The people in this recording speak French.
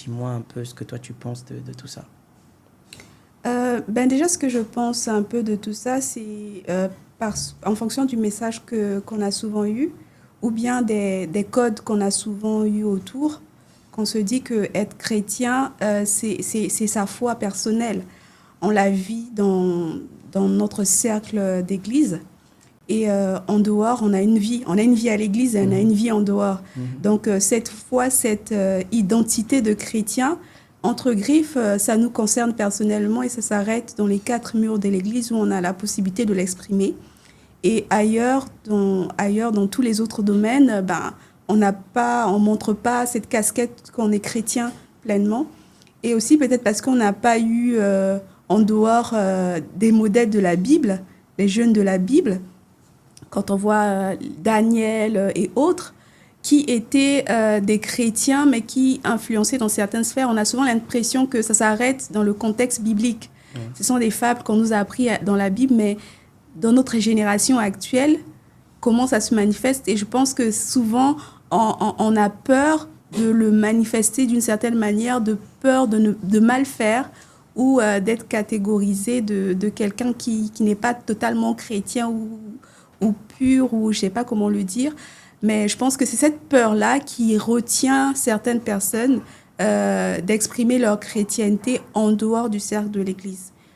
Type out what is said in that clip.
dis-moi un peu ce que toi tu penses de tout ça. Déjà, ce que je pense un peu de tout ça, c'est en fonction du message qu'on a souvent eu, ou bien des codes qu'on a souvent eu autour, qu'on se dit que être chrétien, c'est sa foi personnelle. On la vit dans notre cercle d'église. Et en dehors, on a une vie. On a une vie à l'église et on a une vie en dehors. Donc, cette foi, cette identité de chrétien, entre griffes, ça nous concerne personnellement et ça s'arrête dans les quatre murs de l'église où on a la possibilité de l'exprimer. Et ailleurs, dans tous les autres domaines, on montre pas cette casquette qu'on est chrétien pleinement. Et aussi peut-être parce qu'on n'a pas eu en dehors des modèles de la Bible, les jeunes de la Bible, quand on voit Daniel et autres, qui étaient des chrétiens, mais qui influençaient dans certaines sphères, on a souvent l'impression que ça s'arrête dans le contexte biblique. Ce sont des fables qu'on nous a appris dans la Bible, mais dans notre génération actuelle, comment ça se manifeste. Et je pense que souvent, on a peur de le manifester d'une certaine manière, de peur de mal faire ou d'être catégorisé de quelqu'un qui n'est pas totalement chrétien ou pur, ou je ne sais pas comment le dire. Mais je pense que c'est cette peur-là qui retient certaines personnes d'exprimer leur chrétienté en dehors du cercle de l'Église.